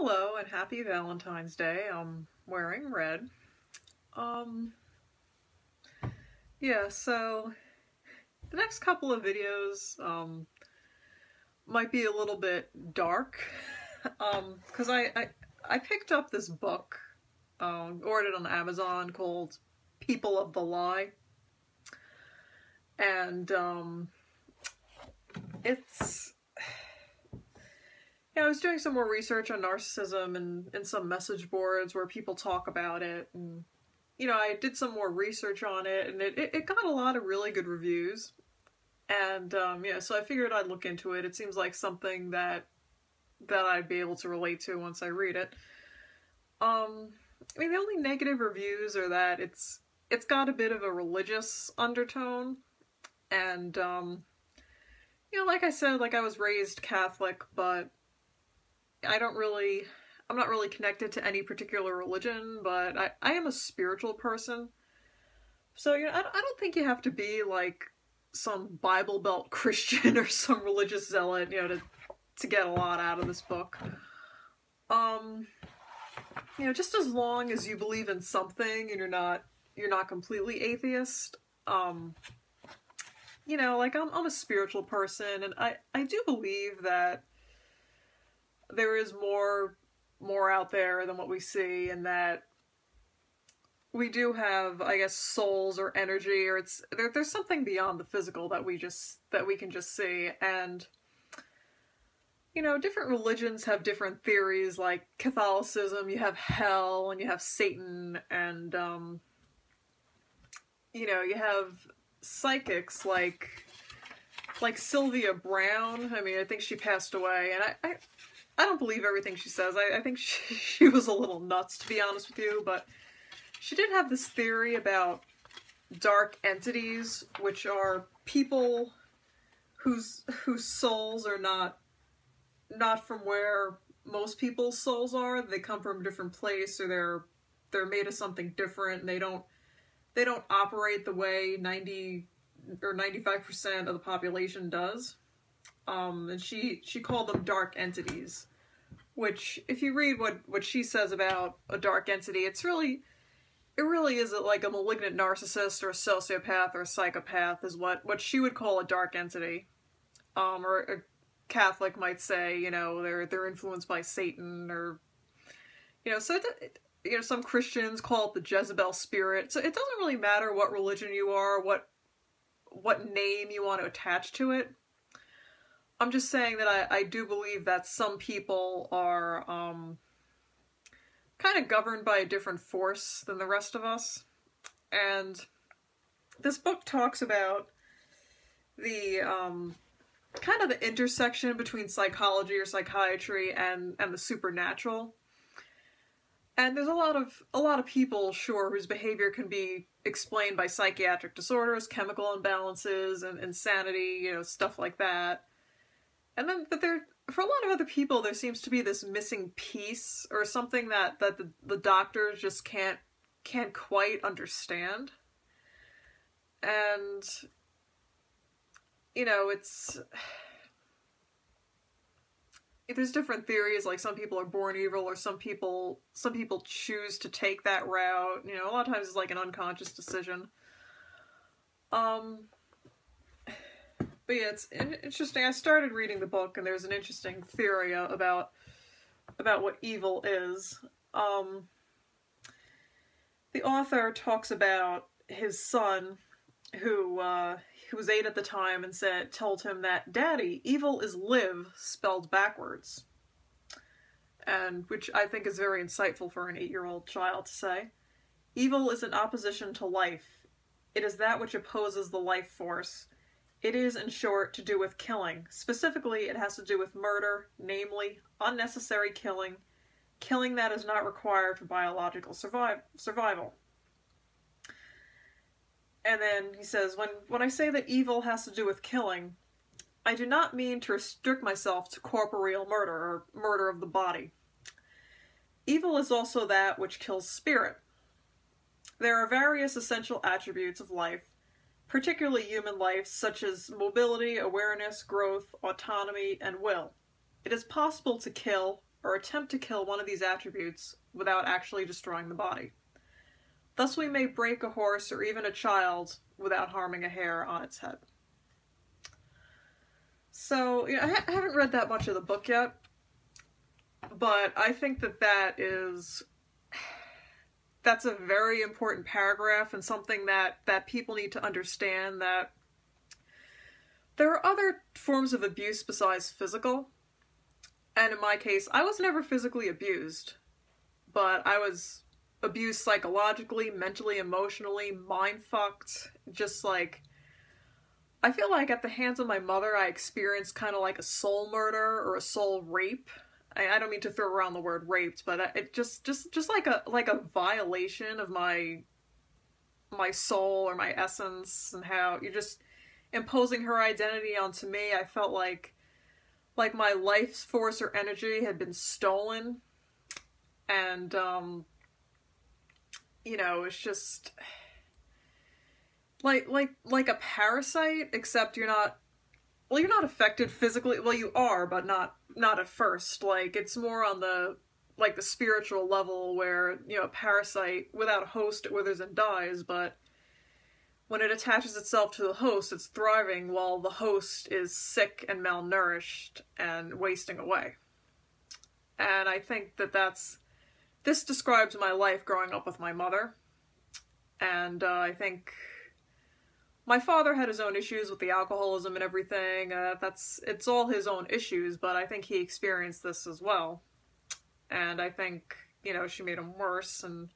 Hello and happy Valentine's Day. I'm wearing red. Um, so the next couple of videos might be a little bit dark. Because I picked up this book, ordered it on Amazon, called People of the Lie. And it's... Yeah, I was doing some more research on narcissism and some message boards where people talk about it, and I did some more research on it, and it got a lot of really good reviews, and so I figured I'd look into it. It seems like something that I'd be able to relate to once I read it. The only negative reviews are that it's got a bit of a religious undertone, and like I said, I was raised Catholic, but I'm not really connected to any particular religion, but I am a spiritual person. So, I don't think you have to be like some Bible Belt Christian or some religious zealot, to get a lot out of this book. Just as long as you believe in something and you're not completely atheist. I'm a spiritual person, and I do believe that there is more out there than what we see, and that we do have, I guess, souls or energy, or there's something beyond the physical that we can just see. And different religions have different theories. Like Catholicism, you have hell and you have Satan, and you have psychics like Sylvia Brown. I think she passed away, and I don't believe everything she says. I think she was a little nuts, to be honest with you, but she did have this theory about dark entities, which are people whose souls are not from where most people's souls are. They come from a different place, or they're made of something different, and they don't operate the way 90 or 95% of the population does. And she called them dark entities, which, if you read what she says about a dark entity, it really is like a malignant narcissist or a sociopath or a psychopath is what she would call a dark entity. Or a Catholic might say, they're influenced by Satan, or, so some Christians call it the Jezebel spirit. So it doesn't really matter what religion you are, what name you want to attach to it. I'm just saying that I do believe that some people are kind of governed by a different force than the rest of us. And this book talks about the kind of the intersection between psychology or psychiatry and the supernatural. And there's a lot of people, sure, whose behavior can be explained by psychiatric disorders, chemical imbalances, and insanity, stuff like that. And then, but for a lot of other people, there seems to be this missing piece, or something that the doctors just can't quite understand. And, there's different theories, like some people are born evil, or some people choose to take that route. A lot of times it's like an unconscious decision. But yeah, it's interesting. I started reading the book, and there's an interesting theory about what evil is. The author talks about his son, who was 8 at the time, and told him that, "Daddy, evil is live spelled backwards," and which I think is very insightful for an 8-year-old child to say. "Evil is in opposition to life. It is that which opposes the life force. It is, in short, to do with killing. Specifically, it has to do with murder, namely, unnecessary killing that is not required for biological survival." And then he says, when I say that evil has to do with killing, I do not mean to restrict myself to corporeal murder, or murder of the body. Evil is also that which kills spirit. There are various essential attributes of life, particularly human life, such as mobility, awareness, growth, autonomy, and will. It is possible to kill, or attempt to kill one of these attributes without actually destroying the body. Thus we may break a horse or even a child without harming a hair on its head. So, I haven't read that much of the book yet, but I think that's a very important paragraph and something that people need to understand, that there are other forms of abuse besides physical. And in my case, I was never physically abused, but I was abused psychologically, mentally, emotionally, mind-fucked, just like, I feel like at the hands of my mother, I experienced kind of like a soul murder or a soul rape. I don't mean to throw around the word raped, but it just like a violation of my soul or my essence, and how you're just imposing her identity onto me. I felt like my life's force or energy had been stolen, and it's just like a parasite, except you're not affected physically. Well, you are, but not at first. Like, it's more on the spiritual level, where, a parasite, without a host, it withers and dies, but when it attaches itself to the host, it's thriving while the host is sick and malnourished and wasting away. And I think this describes my life growing up with my mother. And I think my father had his own issues with the alcoholism and everything. It's all his own issues, but I think he experienced this as well. And I think, she made him worse, and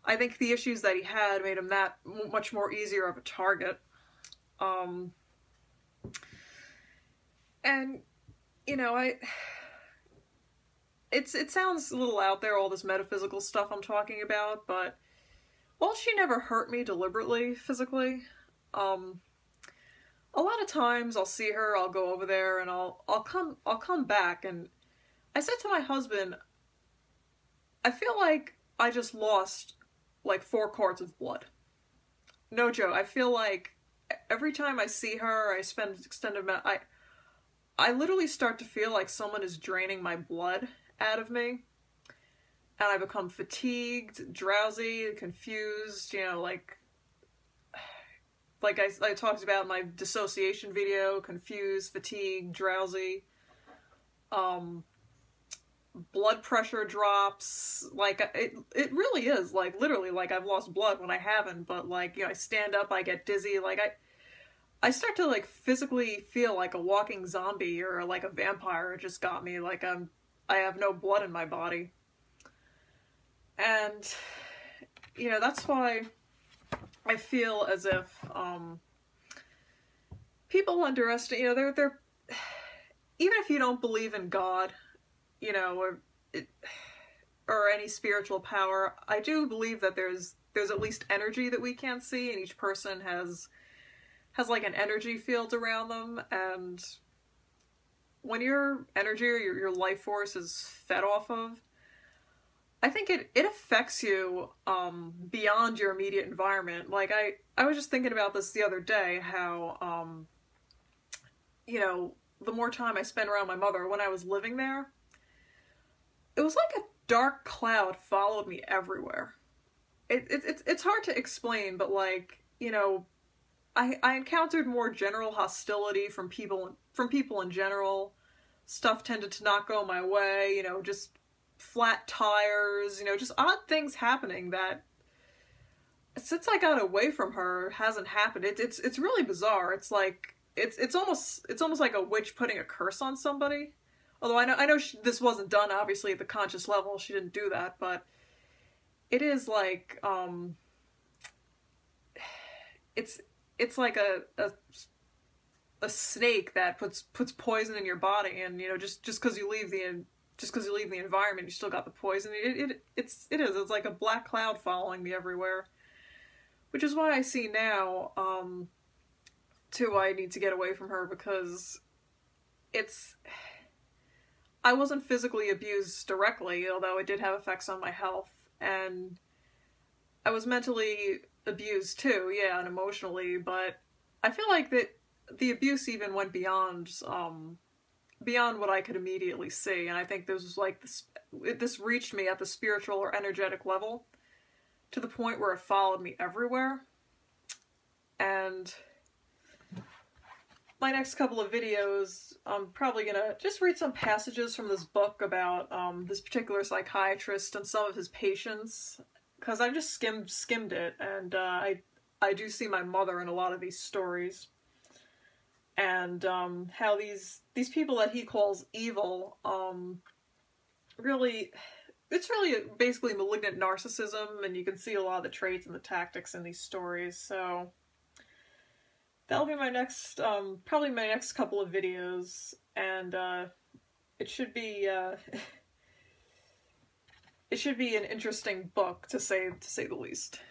I think the issues that he had made him that much more easier of a target. And, it sounds a little out there, all this metaphysical stuff I'm talking about, but while she never hurt me deliberately, physically, a lot of times I'll see her, I'll go over there, and I'll come back, and I said to my husband, I feel like I just lost like 4 quarts of blood. No joke. I feel like every time I see her, I spend an extended amount, I literally start to feel like someone is draining my blood out of me, and I become fatigued, drowsy, confused, like I talked about in my dissociation video, confused, fatigued, drowsy, blood pressure drops, like, it really is, like, literally, like, I've lost blood when I haven't, but, like, I stand up, I get dizzy, like, I start to, like, physically feel like a walking zombie, or, like, a vampire just got me, like, I have no blood in my body, and, that's why I feel as if, people underestimate, they're, even if you don't believe in God, or any spiritual power, I do believe that there's at least energy that we can't see, and each person has like an energy field around them, and when your energy or your life force is fed off of, I think it affects you beyond your immediate environment. Like, I was just thinking about this the other day, how the more time I spent around my mother when I was living there, it was like a dark cloud followed me everywhere. It's hard to explain, but, like, I encountered more general hostility from people in general. Stuff tended to not go my way, just flat tires, just odd things happening that, since I got away from her, hasn't happened. It's really bizarre. It's like, it's almost like a witch putting a curse on somebody. Although I know this wasn't done, obviously, at the conscious level. She didn't do that, but it is like, it's like a snake that puts poison in your body, and, just because you leave the environment, you still got the poison. It's like a black cloud following me everywhere, which is why I see now, too, I need to get away from her, because I wasn't physically abused directly, although it did have effects on my health, and I was mentally abused too, yeah, and emotionally, but I feel like that the abuse even went beyond, beyond what I could immediately see, and I think this was like this reached me at the spiritual or energetic level to the point where it followed me everywhere. And my next couple of videos, I'm probably gonna just read some passages from this book about this particular psychiatrist and some of his patients, because I just skimmed it, and I do see my mother in a lot of these stories, and how these people that he calls evil, really, it's really basically malignant narcissism, and you can see a lot of the traits and the tactics in these stories. So that'll be my next, probably my next couple of videos, and it should be it should be an interesting book, to say the least.